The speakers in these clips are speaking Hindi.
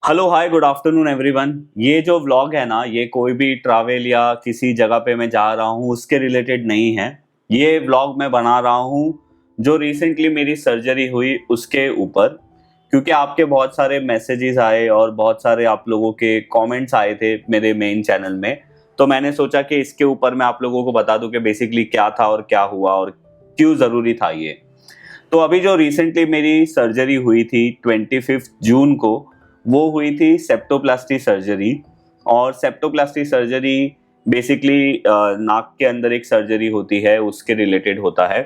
Hello hi good afternoon everyone. ये जो व्लॉग है ना, ये कोई भी ट्रैवल या किसी जगह पे मैं जा रहा हूँ उसके रिलेटेड नहीं है। ये व्लॉग मैं बना रहा हूँ जो रिसेंटली मेरी सर्जरी हुई उसके ऊपर, क्योंकि आपके बहुत सारे मैसेजेस आए और बहुत सारे आप लोगों के कमेंट्स आए थे मेरे मेन चैनल में। तो मैंने सोचा कि इसके ऊपर मैं आप लोगों को बता दूं कि बेसिकली क्या था और क्या हुआ और क्यों ज़रूरी था ये। तो अभी जो रिसेंटली मेरी सर्जरी हुई थी 25 जून को, वो हुई थी सेप्टोप्लास्टी सर्जरी। और सेप्टोप्लास्टी सर्जरी बेसिकली नाक के अंदर एक सर्जरी होती है, उसके रिलेटेड होता है।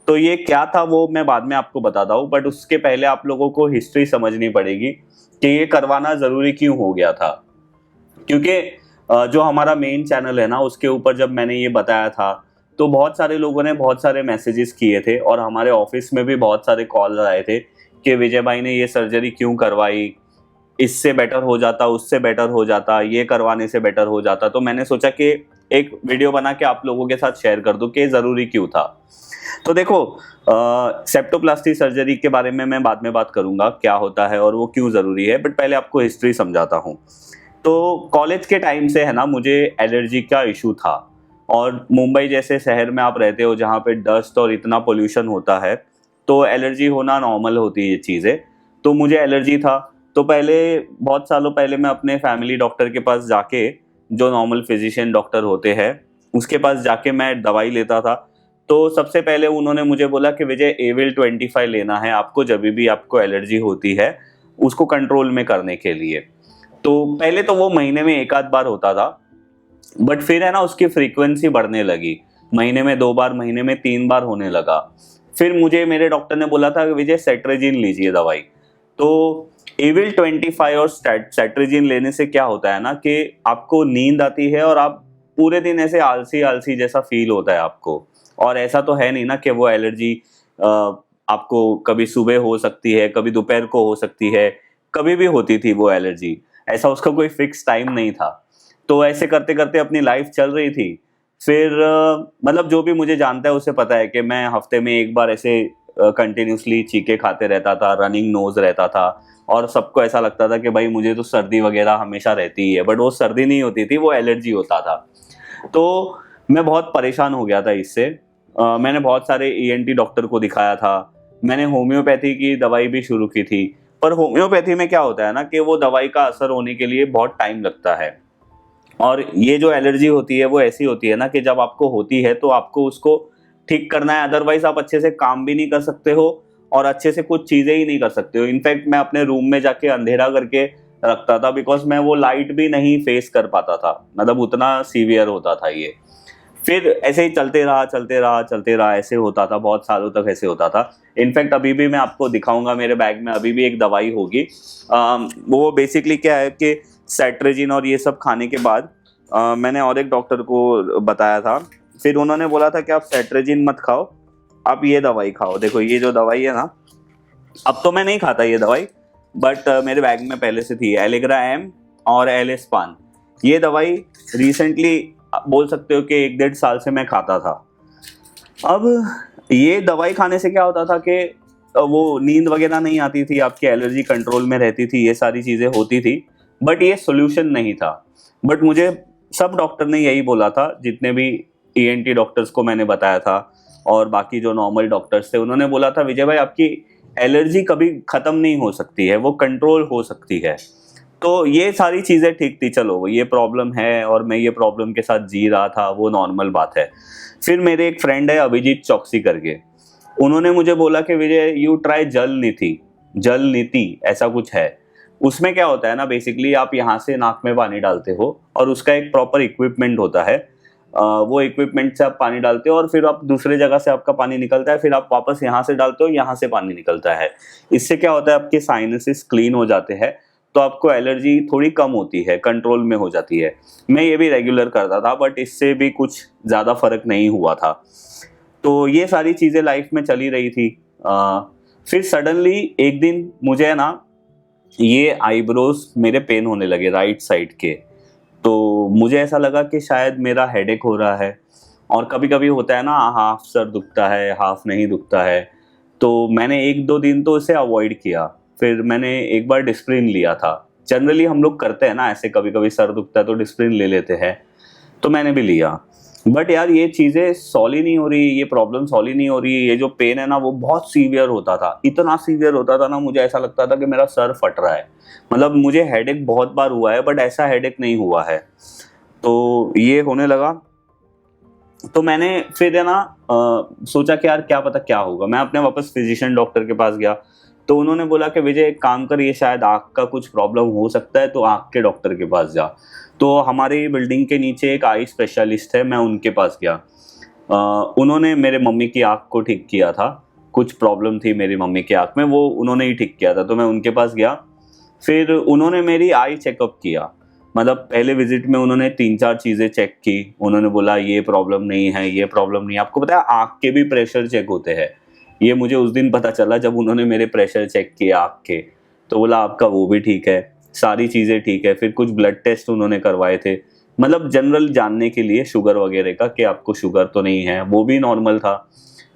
तो ये क्या था वो मैं बाद में आपको बताता हूँ, बट उसके पहले आप लोगों को हिस्ट्री समझनी पड़ेगी कि ये करवाना ज़रूरी क्यों हो गया था। क्योंकि जो हमारा मेन चैनल है ना, उसके ऊपर जब मैंने ये बताया था तो बहुत सारे लोगों ने बहुत सारे मैसेजेस किए थे और हमारे ऑफिस में भी बहुत सारे कॉल आए थे कि विजय भाई ने ये सर्जरी क्यों करवाई, इससे बेटर हो जाता, उससे बेटर हो जाता, ये करवाने से बेटर हो जाता। तो मैंने सोचा कि एक वीडियो बना के आप लोगों के साथ शेयर कर दूं कि ज़रूरी क्यों था। तो देखो, सेप्टोप्लास्टी सर्जरी के बारे में मैं बाद में बात करूंगा क्या होता है और वो क्यों ज़रूरी है, बट पहले आपको हिस्ट्री समझाता हूँ। तो कॉलेज के टाइम से है ना, मुझे एलर्जी का इशू था। और मुंबई जैसे शहर में आप रहते हो जहाँ पे डस्ट और इतना पोल्यूशन होता है, तो एलर्जी होना नॉर्मल होती है ये चीज़ें। तो मुझे एलर्जी था। तो पहले बहुत सालों पहले मैं अपने फैमिली डॉक्टर के पास जाके, जो नॉर्मल फिजिशियन डॉक्टर होते हैं, उसके पास जाके मैं दवाई लेता था। तो सबसे पहले उन्होंने मुझे बोला कि विजय एविल 25 लेना है आपको जब भी आपको एलर्जी होती है, उसको कंट्रोल में करने के लिए। तो पहले तो वो महीने में एक आध बार होता था, बट फिर है ना उसकी फ्रीक्वेंसी बढ़ने लगी। महीने में 2 बार, महीने में 3 बार होने लगा। फिर मुझे मेरे डॉक्टर ने बोला था कि विजय सेट्रेजिन लीजिए दवाई। तो एविल 25 और सेट्रेजिन लेने से क्या होता है ना कि आपको नींद आती है और आप पूरे दिन ऐसे आलसी आलसी जैसा फील होता है आपको। और ऐसा तो है नहीं ना कि वो एलर्जी आपको कभी सुबह हो सकती है, कभी दोपहर को हो सकती है, कभी भी होती थी वो एलर्जी। ऐसा उसका कोई फिक्स टाइम नहीं था। तो ऐसे करते करते अपनी लाइफ चल रही थी। फिर मतलब जो भी मुझे जानता है उसे पता है कि मैं हफ्ते में एक बार ऐसे कंटिन्यूसली चीखे खाते रहता था, रनिंग नोज रहता था। और सबको ऐसा लगता था कि भाई मुझे तो सर्दी वगैरह हमेशा रहती ही है, बट वो सर्दी नहीं होती थी, वो एलर्जी होता था। तो मैं बहुत परेशान हो गया था इससे। मैंने बहुत सारे ईएनटी डॉक्टर को दिखाया था। मैंने होम्योपैथी की दवाई भी शुरू की थी। पर होम्योपैथी में क्या होता है ना कि वो दवाई का असर होने के लिए बहुत टाइम लगता है। और ये जो एलर्जी होती है वो ऐसी होती है ना कि जब आपको होती है तो आपको उसको ठीक करना है, अदरवाइज आप अच्छे से काम भी नहीं कर सकते हो और अच्छे से कुछ चीजें ही नहीं कर सकते हो। इनफैक्ट मैं अपने रूम में जाके अंधेरा करके रखता था, बिकॉज मैं वो लाइट भी नहीं फेस कर पाता था, मतलब उतना सीवियर होता था ये। फिर ऐसे ही चलते रहा चलते रहा चलते रहा, ऐसे होता था, बहुत सालों तक ऐसे होता था। इनफैक्ट अभी भी मैं आपको दिखाऊंगा, मेरे बैग में अभी भी एक दवाई होगी। वो बेसिकली क्या है कि सेट्रेजिन और ये सब खाने के बाद मैंने और एक डॉक्टर को बताया था। फिर उन्होंने बोला था कि आप सेट्रेजिन मत खाओ, आप ये दवाई खाओ। देखो ये जो दवाई है ना, अब तो मैं नहीं खाता ये दवाई, बट मेरे बैग में पहले से थी एलेग्रा एम और एलेस्पान। ये दवाई रिसेंटली बोल सकते हो कि 1 डेढ़ साल से मैं खाता था। अब ये दवाई खाने से क्या होता था कि वो नींद वगैरह नहीं आती थी, आपकी एलर्जी कंट्रोल में रहती थी, ये सारी चीज़ें होती थी, बट ये सोल्यूशन नहीं था। बट मुझे सब डॉक्टर ने यही बोला था, जितने भी ईएनटी डॉक्टर्स को मैंने बताया था और बाकी जो नॉर्मल डॉक्टर्स थे, उन्होंने बोला था विजय भाई आपकी एलर्जी कभी ख़त्म नहीं हो सकती है, वो कंट्रोल हो सकती है। तो ये सारी चीज़ें ठीक थी, चलो ये प्रॉब्लम है और मैं ये प्रॉब्लम के साथ जी रहा था, वो नॉर्मल बात है। फिर मेरे एक फ्रेंड है अभिजीत चौकसी करके, उन्होंने मुझे बोला कि विजय यू ट्राई जल नीति ऐसा कुछ है। उसमें क्या होता है ना, बेसिकली आप यहाँ से नाक में पानी डालते हो और उसका एक प्रॉपर इक्विपमेंट होता है। वो इक्विपमेंट से आप पानी डालते हो और फिर आप दूसरे जगह से आपका पानी निकलता है, फिर आप वापस यहाँ से डालते हो, यहाँ से पानी निकलता है। इससे क्या होता है, आपके साइनसेस क्लीन हो जाते हैं, तो आपको एलर्जी थोड़ी कम होती है, कंट्रोल में हो जाती है। मैं ये भी रेगुलर करता था, बट इससे भी कुछ ज़्यादा फर्क नहीं हुआ था। तो ये सारी चीज़ें लाइफ में चली रही थी। फिर सडनली एक दिन मुझे है ना, ये आईब्रोज मेरे पेन होने लगे राइट साइड के। तो मुझे ऐसा लगा कि शायद मेरा हेडेक हो रहा है। और कभी कभी होता है ना, हाफ सर दुखता है, हाफ नहीं दुखता है। तो मैंने 1-2 दिन तो इसे अवॉइड किया। फिर मैंने एक बार डिस्प्रिन लिया था, जनरली हम लोग करते हैं ना ऐसे, कभी कभी सर दुखता है तो डिस्प्रिन ले लेते हैं, तो मैंने भी लिया। बट यार ये चीज़ें सॉल्व ही नहीं हो रही, ये प्रॉब्लम सॉल्व ही नहीं हो रही। ये जो पेन है ना वो बहुत सीवियर होता था, इतना सीवियर होता था ना, मुझे ऐसा लगता था कि मेरा सर फट रहा है। मतलब मुझे हेडेक बहुत बार हुआ है बट ऐसा हेडेक नहीं हुआ है। तो ये होने लगा, तो मैंने फिर है ना सोचा कि यार क्या पता क्या होगा। मैं अपने वापस फिजिशियन डॉक्टर के पास गया, तो उन्होंने बोला कि विजय एक काम कर, ये शायद आँख का कुछ प्रॉब्लम हो सकता है, तो आँख के डॉक्टर के पास जा। तो हमारी बिल्डिंग के नीचे एक आई स्पेशलिस्ट है, मैं उनके पास गया। उन्होंने मेरे मम्मी की आँख को ठीक किया था, कुछ प्रॉब्लम थी मेरी मम्मी की आँख में, वो उन्होंने ही ठीक किया था, तो मैं उनके पास गया। फिर उन्होंने मेरी आई चेकअप किया। मतलब पहले विजिट में उन्होंने 3-4 चीज़ें चेक की। उन्होंने बोला ये प्रॉब्लम नहीं है, ये प्रॉब्लम नहीं है। आपको पता है आँख के भी प्रेशर चेक होते हैं, ये मुझे उस दिन पता चला जब उन्होंने मेरे प्रेशर चेक किए आँख के। तो बोला आपका वो भी ठीक है, सारी चीज़ें ठीक है। फिर कुछ ब्लड टेस्ट उन्होंने करवाए थे, मतलब जनरल जानने के लिए शुगर वगैरह का, कि आपको शुगर तो नहीं है, वो भी नॉर्मल था।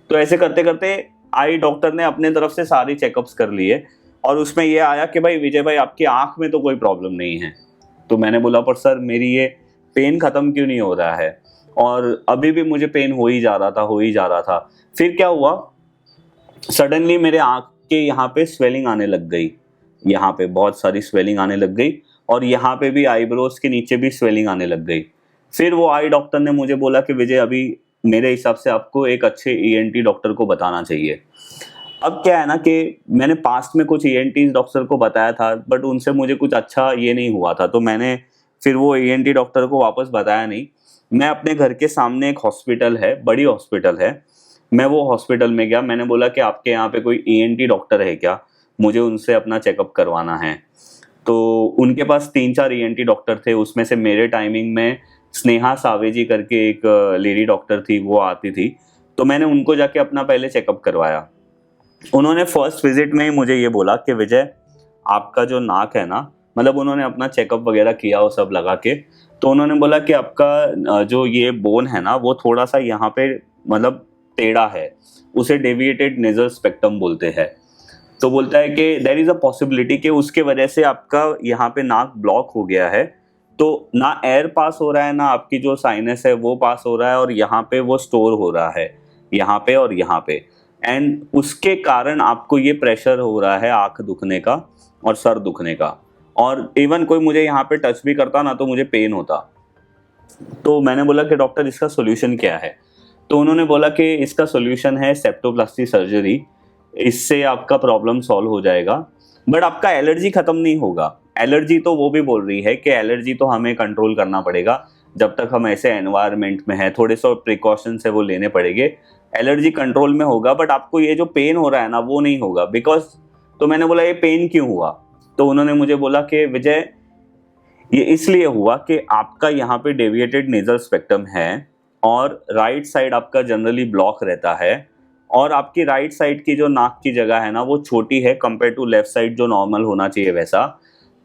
तो ऐसे करते करते आई डॉक्टर ने अपने तरफ से सारी चेकअप्स कर लिए, और उसमें ये आया कि भाई विजय भाई आपकी आँख में तो कोई प्रॉब्लम नहीं है। तो मैंने बोला पर सर मेरी ये पेन ख़त्म क्यों नहीं हो रहा है, और अभी भी मुझे पेन हो ही जा रहा था। फिर क्या हुआ, सडनली मेरे आँख के यहाँ पे स्वेलिंग आने लग गई, यहाँ पे बहुत सारी स्वेलिंग आने लग गई, और यहाँ पे भी आईब्रोज के नीचे भी स्वेलिंग आने लग गई। फिर वो आई डॉक्टर ने मुझे बोला कि विजय अभी मेरे हिसाब से आपको एक अच्छे ईएनटी डॉक्टर को बताना चाहिए। अब क्या है ना कि मैंने पास्ट में कुछ ईएनटी डॉक्टर को बताया था, बट उनसे मुझे कुछ अच्छा ये नहीं हुआ था, तो मैंने फिर वो ईएनटी डॉक्टर को वापस बताया नहीं। मैं अपने घर के सामने एक हॉस्पिटल है, बड़ी हॉस्पिटल है, मैं वो हॉस्पिटल में गया। मैंने बोला कि आपके यहाँ पे कोई ईएनटी डॉक्टर है क्या, मुझे उनसे अपना चेकअप करवाना है। तो उनके पास 3-4 ईएनटी डॉक्टर थे, उसमें से मेरे टाइमिंग में स्नेहा सावे जी करके एक लेडी डॉक्टर थी, वो आती थी। तो मैंने उनको जाके अपना पहले चेकअप करवाया। उन्होंने फर्स्ट विजिट में ही मुझे ये बोला कि विजय आपका जो नाक है ना, मतलब उन्होंने अपना चेकअप वगैरह किया वो सब लगा के, तो उन्होंने बोला कि आपका जो ये बोन है ना वो थोड़ा सा यहाँ पे मतलब टेढ़ा है, उसे डेविएटेड नेजल स्पेक्ट्रम बोलते हैं। तो बोलता है कि देयर इज अ पॉसिबिलिटी कि उसके वजह से आपका यहाँ पे नाक ब्लॉक हो गया है, तो ना एयर पास हो रहा है, ना आपकी जो साइनस है वो पास हो रहा है, और यहाँ पे वो स्टोर हो रहा है, यहाँ पे और यहाँ पे, एंड उसके कारण आपको ये प्रेशर हो रहा है आँख दुखने का और सर दुखने का। और इवन कोई मुझे यहाँ पे टच भी करता ना तो मुझे पेन होता। तो मैंने बोला कि डॉक्टर इसका सोल्यूशन क्या है, तो उन्होंने बोला कि इसका सोल्यूशन है सेप्टोप्लास्टी सर्जरी, इससे आपका प्रॉब्लम सॉल्व हो जाएगा, बट आपका एलर्जी खत्म नहीं होगा। एलर्जी तो वो भी बोल रही है कि एलर्जी तो हमें कंट्रोल करना पड़ेगा, जब तक हम ऐसे एनवायरनमेंट में हैं, थोड़े से प्रिकॉशंस है वो लेने पड़ेंगे, एलर्जी कंट्रोल में होगा, बट आपको ये जो पेन हो रहा है ना वो नहीं होगा बिकॉज। तो मैंने बोला ये पेन क्यों हुआ, तो उन्होंने मुझे बोला कि विजय ये इसलिए हुआ कि आपका यहाँ पे डेविएटेड नेजल स्पेक्ट्रम है, और राइट साइड आपका जनरली ब्लॉक रहता है, और आपकी राइट साइड की जो नाक की जगह है ना वो छोटी है कंपेयर टू लेफ्ट साइड जो नॉर्मल होना चाहिए वैसा।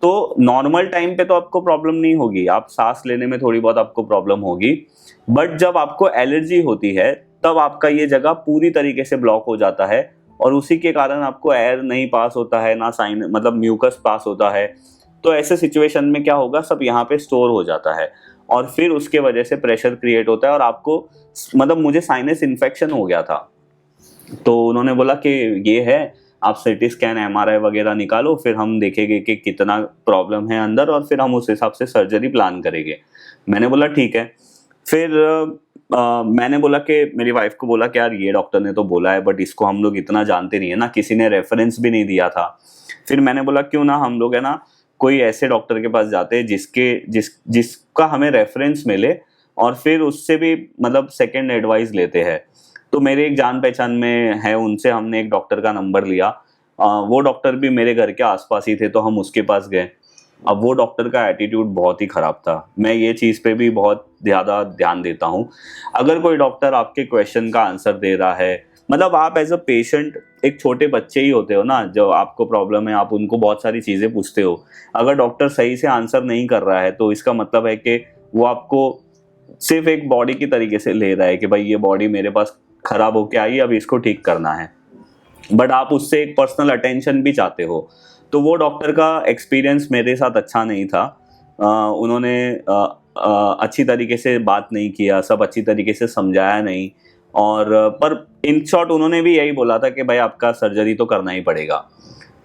तो नॉर्मल टाइम पे तो आपको प्रॉब्लम नहीं होगी, आप सांस लेने में थोड़ी बहुत आपको प्रॉब्लम होगी, बट जब आपको एलर्जी होती है तब आपका ये जगह पूरी तरीके से ब्लॉक हो जाता है, और उसी के कारण आपको एयर नहीं पास होता है, ना साइन मतलब म्यूकस पास होता है। तो ऐसे सिचुएशन में क्या होगा, सब यहाँ पे स्टोर हो जाता है, और फिर उसके वजह से प्रेशर क्रिएट होता है, और आपको मतलब मुझे साइनस इन्फेक्शन हो गया था। तो उन्होंने बोला कि ये है, आप सीटी स्कैन एमआरआई वगैरह निकालो, फिर हम देखेंगे कि कितना प्रॉब्लम है अंदर, और फिर हम उस हिसाब से सर्जरी प्लान करेंगे। मैंने बोला ठीक है। फिर मैंने बोला कि मेरी वाइफ को बोला कि यार ये डॉक्टर ने तो बोला है बट इसको हम लोग इतना जानते नहीं है ना, किसी ने रेफरेंस भी नहीं दिया था। फिर मैंने बोला क्यों ना हम लोग है ना कोई ऐसे डॉक्टर के पास जाते हैं जिसका हमें रेफरेंस मिले, और फिर उससे भी मतलब सेकंड एडवाइस लेते हैं। तो मेरे एक जान पहचान में है, उनसे हमने एक डॉक्टर का नंबर लिया। वो डॉक्टर भी मेरे घर के आसपास ही थे, तो हम उसके पास गए। अब वो डॉक्टर का एटीट्यूड बहुत ही ख़राब था। मैं ये चीज़ पे भी बहुत ज़्यादा ध्यान देता हूँ। अगर कोई डॉक्टर आपके क्वेश्चन का आंसर दे रहा है, मतलब आप एज अ पेशेंट एक छोटे बच्चे ही होते हो ना, जो आपको प्रॉब्लम है आप उनको बहुत सारी चीज़ें पूछते हो, अगर डॉक्टर सही से आंसर नहीं कर रहा है तो इसका मतलब है कि वो आपको सिर्फ एक बॉडी की तरीके से ले रहा है कि भाई ये बॉडी मेरे पास खराब होके आई, अब इसको ठीक करना है, बट आप उससे एक पर्सनल अटेंशन भी चाहते हो। तो वो डॉक्टर का एक्सपीरियंस मेरे साथ अच्छा नहीं था। उन्होंने अच्छी तरीके से बात नहीं किया, सब अच्छी तरीके से समझाया नहीं। और पर इन शॉर्ट उन्होंने भी यही बोला था कि भाई आपका सर्जरी तो करना ही पड़ेगा।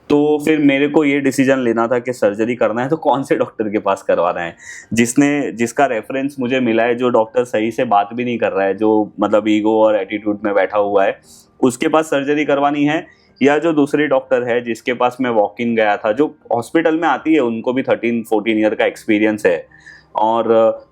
तो फिर मेरे को ये डिसीजन लेना था कि सर्जरी करना है तो कौन से डॉक्टर के पास करवाना है, जिसका रेफरेंस मुझे मिला है, जो डॉक्टर सही से बात भी नहीं कर रहा है, जो मतलब ईगो और एटीट्यूड में बैठा हुआ है, उसके पास सर्जरी करवानी है, या जो दूसरी डॉक्टर है जिसके पास मैं वॉक इन गया था, जो हॉस्पिटल में आती है, उनको भी 13-14 ईयर का एक्सपीरियंस है। और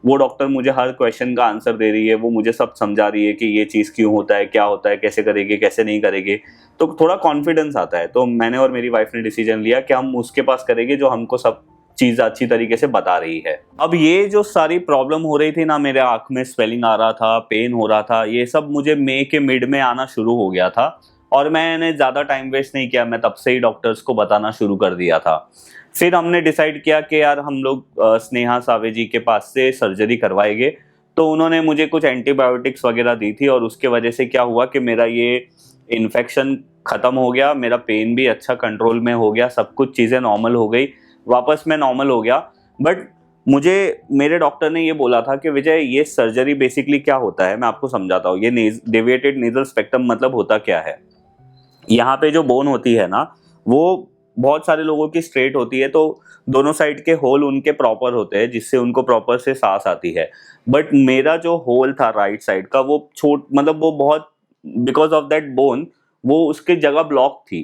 वो डॉक्टर मुझे हर क्वेश्चन का आंसर दे रही है, वो मुझे सब समझा रही है कि ये चीज़ क्यों होता है, क्या होता है, कैसे करेंगे, कैसे नहीं करेंगे। तो थोड़ा कॉन्फिडेंस आता है। तो मैंने और मेरी वाइफ ने डिसीजन लिया कि हम उसके पास करेंगे जो हमको सब चीज़ अच्छी तरीके से बता रही है। अब ये जो सारी प्रॉब्लम हो रही थी ना, मेरे आँख में स्वेलिंग आ रहा था, पेन हो रहा था, ये सब मुझे मई के मिड में आना शुरू हो गया था। और मैंने ज़्यादा टाइम वेस्ट नहीं किया, मैं तब से ही डॉक्टर्स को बताना शुरू कर दिया था। फिर हमने डिसाइड किया कि यार हम लोग स्नेहा सावे जी के पास से सर्जरी करवाएंगे। तो उन्होंने मुझे कुछ एंटीबायोटिक्स वगैरह दी थी, और उसके वजह से क्या हुआ कि मेरा ये इन्फेक्शन ख़त्म हो गया, मेरा पेन भी अच्छा कंट्रोल में हो गया, सब कुछ चीज़ें नॉर्मल हो गई, वापस मैं नॉर्मल हो गया। बट मुझे मेरे डॉक्टर ने ये बोला था कि विजय, ये सर्जरी बेसिकली क्या होता है, मैं आपको समझाता हूँ। ये डेविएटेड नेजल स्पेक्ट्रम मतलब होता क्या है। यहाँ पे जो बोन होती है ना, वो बहुत सारे लोगों की स्ट्रेट होती है, तो दोनों साइड के होल उनके प्रॉपर होते हैं, जिससे उनको प्रॉपर से सांस आती है। बट मेरा जो होल था राइट साइड का, वो मतलब वो बहुत, बिकॉज ऑफ दैट बोन, वो उसकी जगह ब्लॉक थी।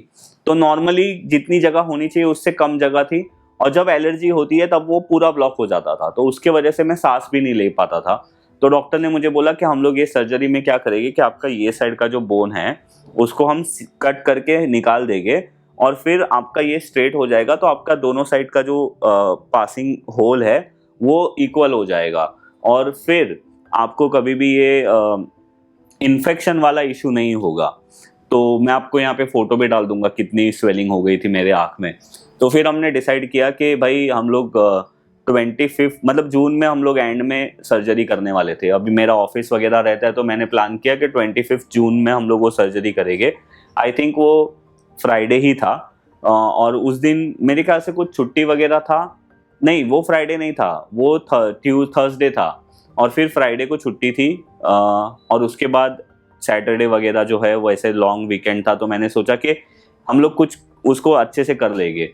तो नॉर्मली जितनी जगह होनी चाहिए उससे कम जगह थी, और जब एलर्जी होती है तब वो पूरा ब्लॉक हो जाता था, तो उसके वजह से मैं सांस भी नहीं ले पाता था। तो डॉक्टर ने मुझे बोला कि हम लोग ये सर्जरी में क्या करेंगे कि आपका ये साइड का जो बोन है उसको हम कट करके निकाल देंगे, और फिर आपका ये स्ट्रेट हो जाएगा। तो आपका दोनों साइड का जो पासिंग होल है वो इक्वल हो जाएगा, और फिर आपको कभी भी ये इन्फेक्शन वाला इशू नहीं होगा। तो मैं आपको यहाँ पे फोटो भी डाल दूंगा कितनी स्वेलिंग हो गई थी मेरे आँख में। तो फिर हमने डिसाइड किया कि भाई हम लोग 25 मतलब जून में हम लोग एंड में सर्जरी करने वाले थे। अभी मेरा ऑफिस वगैरह रहता है, तो मैंने प्लान किया कि 25 जून में हम लोग वो सर्जरी करेंगे। आई थिंक वो फ्राइडे ही था, और उस दिन मेरे ख्याल से कुछ छुट्टी वगैरह था। नहीं, वो फ्राइडे नहीं था, वो थर्सडे था, और फिर फ्राइडे को छुट्टी थी, और उसके बाद सैटरडे वगैरह जो है वैसे लॉन्ग वीकेंड था। तो मैंने सोचा कि हम लोग कुछ उसको अच्छे से कर लेंगे।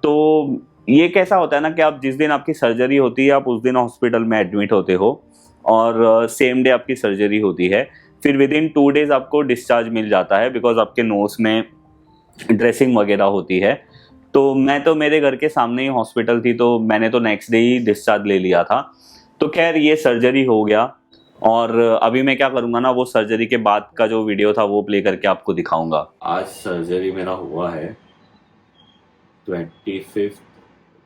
तो ये कैसा होता है ना कि आप जिस दिन आपकी सर्जरी होती है, आप उस दिन हॉस्पिटल में एडमिट होते हो, और सेम डे आपकी सर्जरी होती है। फिर विद इन 2 डेज आपको डिस्चार्ज मिल जाता है, बिकॉज आपके नोज में ड्रेसिंग वगैरह होती है। तो मैं तो मेरे घर के सामने ही हॉस्पिटल थी, तो मैंने तो नेक्स्ट डे ही डिस्चार्ज ले लिया था। तो खैर ये सर्जरी हो गया, और अभी मैं क्या करूँगा ना, वो सर्जरी के बाद का जो वीडियो था वो प्ले करके आपको दिखाऊंगा। आज सर्जरी मेरा हुआ है, 25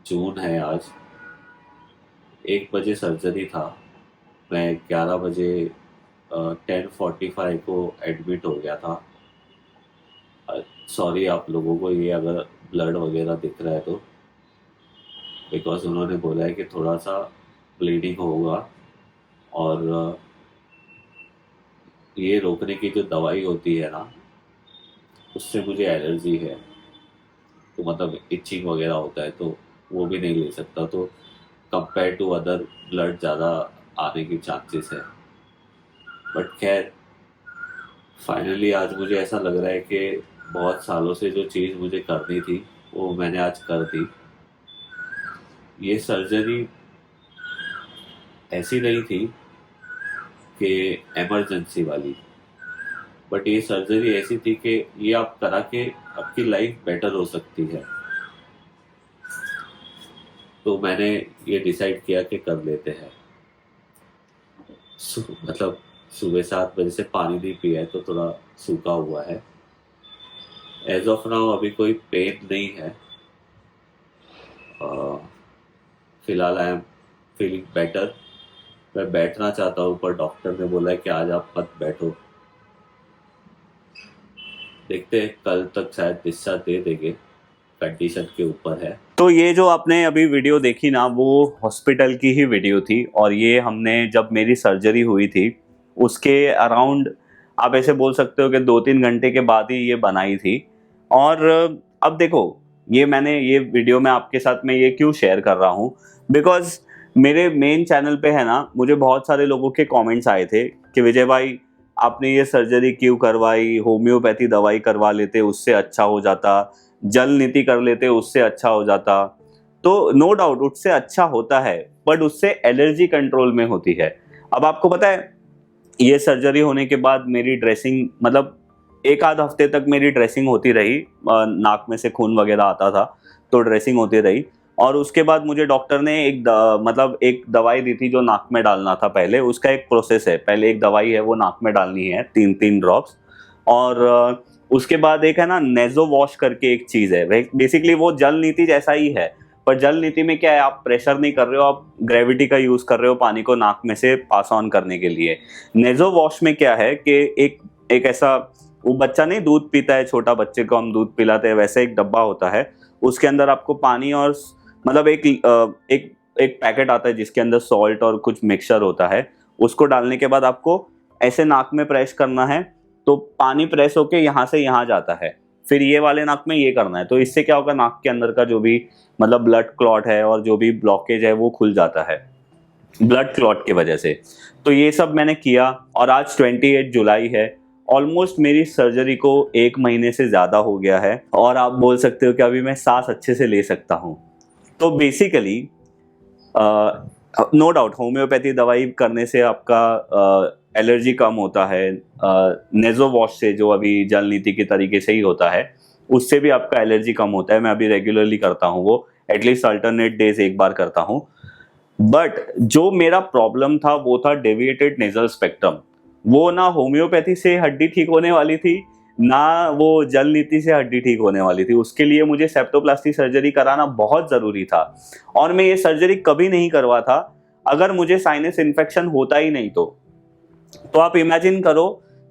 जून है आज। 1 बजे सर्जरी था, मैं 11 बजे 10:45 को एडमिट हो गया था। सॉरी आप लोगों को ये अगर ब्लड वगैरह दिख रहा है तो, बिकॉज उन्होंने बोला है कि थोड़ा सा ब्लीडिंग होगा, और ये रोकने की जो दवाई होती है ना, उससे मुझे एलर्जी है, तो मतलब इचिंग वगैरह होता है, तो वो भी नहीं ले सकता। तो कंपेयर टू अदर ब्लड ज़्यादा आने की चांसेस है। बट खैर फाइनली आज मुझे ऐसा लग रहा है कि बहुत सालों से जो चीज़ मुझे करनी थी वो मैंने आज कर दी। ये सर्जरी ऐसी नहीं थी कि इमरजेंसी वाली, बट ये सर्जरी ऐसी थी कि ये आप करा के आपकी लाइफ बेटर हो सकती है। तो मैंने ये डिसाइड किया कि कर लेते हैं। मतलब सुबह 7 बजे से पानी नहीं पिया है, तो थोड़ा सूखा हुआ है। एज ऑफ नाउ अभी कोई पेन नहीं है। फिलहाल आई एम फीलिंग बेटर। मैं बैठना चाहता हूँ, पर डॉक्टर ने बोला है कि आज आप मत बैठो। देखते हैं, कल तक शायद डिस्चार्ज दे देंगे, कंडीशन के ऊपर है। तो ये जो आपने अभी वीडियो देखी ना, वो हॉस्पिटल की ही वीडियो थी, और ये हमने जब मेरी सर्जरी हुई थी उसके अराउंड, आप ऐसे बोल सकते हो कि 2-3 घंटे के बाद ही ये बनाई थी। और अब देखो, ये वीडियो में आपके साथ मैं ये क्यों शेयर कर रहा हूँ, बिकॉज मेरे मेन चैनल पे है ना, मुझे बहुत सारे लोगों के कमेंट्स आए थे कि विजय भाई आपने ये सर्जरी क्यों करवाई, होम्योपैथी दवाई करवा लेते उससे अच्छा हो जाता, जल नीति कर लेते उससे अच्छा हो जाता। तो नो डाउट उससे अच्छा होता है, बट उससे एलर्जी कंट्रोल में होती है। अब आपको पता है ये सर्जरी होने के बाद मेरी ड्रेसिंग, मतलब एक आध हफ्ते तक मेरी ड्रेसिंग होती रही, नाक में से खून वगैरह आता था तो ड्रेसिंग होती रही। और उसके बाद मुझे डॉक्टर ने एक दवाई दी थी जो नाक में डालना था। पहले उसका एक प्रोसेस है, पहले एक दवाई है वो नाक में डालनी है 3 ड्रॉप्स, और उसके बाद एक है ना नेजो वॉश करके एक चीज़ है। बेसिकली वो जल नीति जैसा ही है, पर जल नीति में क्या है, आप प्रेशर नहीं कर रहे हो, आप ग्रेविटी का यूज़ कर रहे हो पानी को नाक में से पास ऑन करने के लिए। नेजो वॉश में क्या है कि एक ऐसा, वो बच्चा नहीं दूध पीता है, छोटा बच्चे को हम दूध पिलाते हैं, वैसे एक डब्बा होता है, उसके अंदर आपको पानी और मतलब एक पैकेट आता है जिसके अंदर सॉल्ट और कुछ मिक्सचर होता है। उसको डालने के बाद आपको ऐसे नाक में प्रेस करना है, तो पानी प्रेस होके यहाँ से यहाँ जाता है, फिर ये वाले नाक में ये करना है। तो इससे क्या होगा, नाक के अंदर का जो भी मतलब ब्लड क्लॉट है और जो भी ब्लॉकेज है वो खुल जाता है ब्लड क्लॉट की वजह से। तो ये सब मैंने किया, और आज 28 जुलाई है, ऑलमोस्ट मेरी सर्जरी को 1 महीने से ज़्यादा हो गया है, और आप बोल सकते हो कि अभी मैं सांस अच्छे से ले सकता हूँ। तो बेसिकली नो डाउट होम्योपैथी दवाई करने से आपका एलर्जी कम होता है, नेजो वॉश से जो अभी जल नीति के तरीके से ही होता है उससे भी आपका एलर्जी कम होता है। मैं अभी रेगुलरली करता हूँ वो, एटलीस्ट अल्टरनेट डेज एक बार करता हूँ। बट जो मेरा प्रॉब्लम था वो था डेविएटेड नेजल स्पेक्ट्रम। वो ना होम्योपैथी से हड्डी ठीक होने वाली थी, ना वो जल नीति से हड्डी ठीक होने वाली थी। उसके लिए मुझे सेप्टोप्लास्टी सर्जरी कराना बहुत ज़रूरी था, और मैं ये सर्जरी कभी नहीं करवा था अगर मुझे साइनस इन्फेक्शन होता ही नहीं। तो आप इमेजिन करो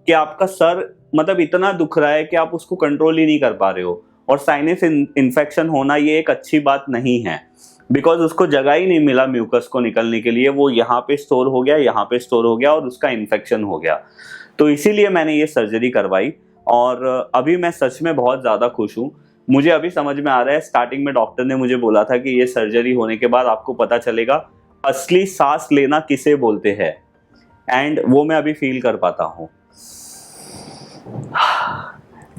कि आपका सर मतलब इतना दुख रहा है कि आप उसको कंट्रोल ही नहीं कर पा रहे हो, और साइनस इन्फेक्शन होना ये एक अच्छी बात नहीं है, बिकॉज उसको जगह ही नहीं मिला म्यूकस को निकलने के लिए। वो यहाँ पे स्टोर हो गया, यहाँ पे स्टोर हो गया, और उसका इन्फेक्शन हो गया। तो इसीलिए मैंने ये सर्जरी करवाई, और अभी मैं सच में बहुत ज़्यादा खुश हूँ। मुझे अभी समझ में आ रहा है, स्टार्टिंग में डॉक्टर ने मुझे बोला था कि ये सर्जरी होने के बाद आपको पता चलेगा असली सांस लेना किसे बोलते हैं, एंड वो मैं अभी फील कर पाता हूँ।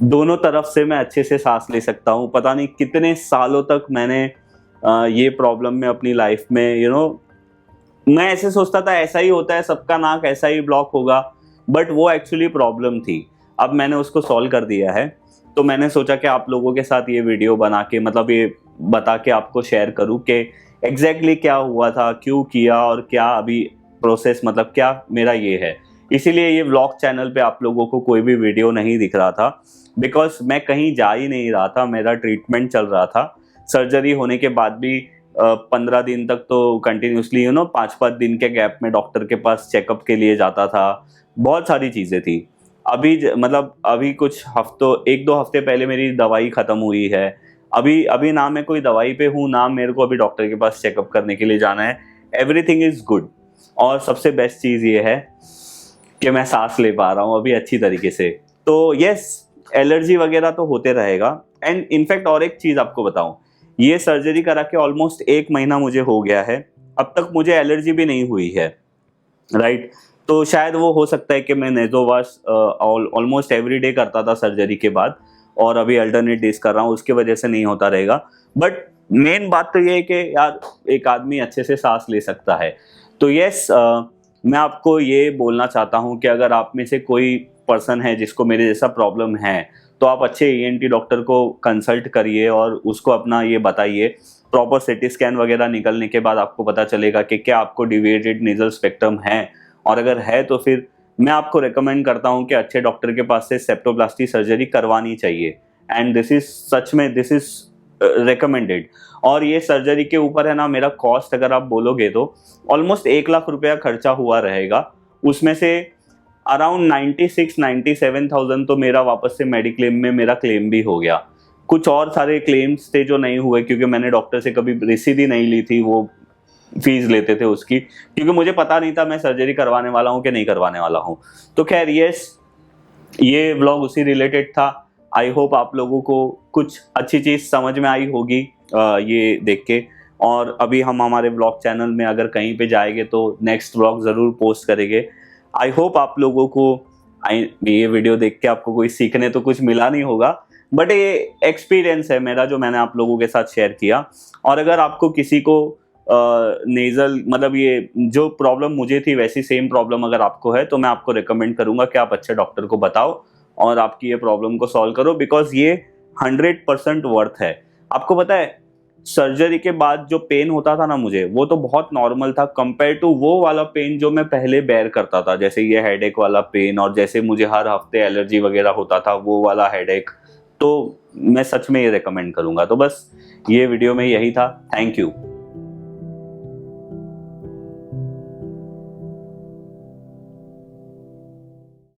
दोनों तरफ से मैं अच्छे से सांस ले सकता हूँ। पता नहीं कितने सालों तक मैंने ये प्रॉब्लम में अपनी लाइफ में मैं ऐसे सोचता था ऐसा ही होता है, सबका नाक ऐसा ही ब्लॉक होगा, बट वो एक्चुअली प्रॉब्लम थी। अब मैंने उसको सॉल्व कर दिया है, तो मैंने सोचा कि आप लोगों के साथ ये वीडियो बना के, मतलब ये बता के आपको शेयर करूँ कि एग्जैक्टली क्या हुआ था, क्यों किया, और क्या अभी प्रोसेस, मतलब क्या मेरा ये है। इसीलिए ये व्लॉग चैनल पे आप लोगों को कोई भी वीडियो नहीं दिख रहा था, बिकॉज मैं कहीं जा ही नहीं रहा था, मेरा ट्रीटमेंट चल रहा था। सर्जरी होने के बाद भी 15 दिन तक तो कंटिन्यूसली 5-5 दिन के गैप में डॉक्टर के पास चेकअप के लिए जाता था। बहुत सारी चीज़ें थी। अभी कुछ हफ्तों 1-2 हफ्ते पहले मेरी दवाई ख़त्म हुई है। अभी ना मैं कोई दवाई पे हूँ, ना मेरे को अभी डॉक्टर के पास चेकअप करने के लिए जाना है। एवरीथिंग इज़ गुड, और सबसे बेस्ट चीज़ ये है कि मैं सांस ले पा रहा हूँ अभी अच्छी तरीके से। तो यस, एलर्जी वगैरह तो होते रहेगा। एंड इनफैक्ट और एक चीज़ आपको बताऊँ, ये सर्जरी करा के ऑलमोस्ट 1 महीना मुझे हो गया है, अब तक मुझे एलर्जी भी नहीं हुई है, राइट। तो शायद वो हो सकता है कि मैं नेजोवाश ऑलमोस्ट एवरी डे करता था सर्जरी के बाद, और अभी अल्टरनेट डेज कर रहा हूँ, उसके वजह से नहीं होता रहेगा। बट मेन बात तो ये है कि यार एक आदमी अच्छे से सांस ले सकता है। तो यस, मैं आपको ये बोलना चाहता हूँ कि अगर आप में से कोई पर्सन है जिसको मेरे जैसा प्रॉब्लम है, तो आप अच्छे ENT डॉक्टर को कंसल्ट करिए और उसको अपना ये बताइए। प्रॉपर CT स्कैन वगैरह निकलने के बाद आपको पता चलेगा कि क्या आपको डेविएटेड नेजल स्पेक्ट्रम है, और अगर है तो फिर मैं आपको रेकमेंड करता हूँ कि अच्छे डॉक्टर के पास से सेप्टोप्लास्टी सर्जरी करवानी चाहिए। And this is recommended. और ये सर्जरी के ऊपर है ना, मेरा कॉस्ट अगर आप बोलोगे तो ऑलमोस्ट 1 लाख रुपया खर्चा हुआ रहेगा। उसमें से अराउंड 96-97,000 तो मेरा वापस से मेडिक्लेम में मेरा क्लेम भी हो गया। कुछ और सारे क्लेम्स थे जो नहीं हुए, क्योंकि मैंने डॉक्टर से कभी रिसीव ही नहीं ली थी, वो फीस लेते थे उसकी, क्योंकि मुझे पता नहीं था मैं सर्जरी करवाने वाला हूँ कि नहीं करवाने वाला हूँ। तो खैर यस, ये व्लॉग उसी रिलेटेड था। आई होप आप लोगों को कुछ अच्छी चीज़ समझ में आई होगी ये देख के। और अभी हम हमारे व्लॉग चैनल में अगर कहीं पे जाएंगे तो नेक्स्ट व्लॉग ज़रूर पोस्ट करेंगे। आई होप आप लोगों को ये वीडियो देख के आपको कोई सीखने तो कुछ मिला नहीं होगा, बट ये एक्सपीरियंस है मेरा जो मैंने आप लोगों के साथ शेयर किया। और अगर आपको किसी को नेजल मतलब ये जो प्रॉब्लम मुझे थी वैसी सेम प्रॉब्लम अगर आपको है तो मैं आपको रिकमेंड करूंगा कि आप अच्छे डॉक्टर को बताओ और आपकी ये प्रॉब्लम को सॉल्व करो, बिकॉज ये 100% वर्थ है। आपको पता है सर्जरी के बाद जो पेन होता था ना मुझे, वो तो बहुत नॉर्मल था कंपेयर टू वो वाला पेन जो मैं पहले बेयर करता था, जैसे ये हेडेक वाला पेन और जैसे मुझे हर हफ्ते एलर्जी वगैरह होता था वो वाला हेडेक। तो मैं सच में ये रिकमेंड करूंगा। तो बस ये वीडियो में यही था। Thank you.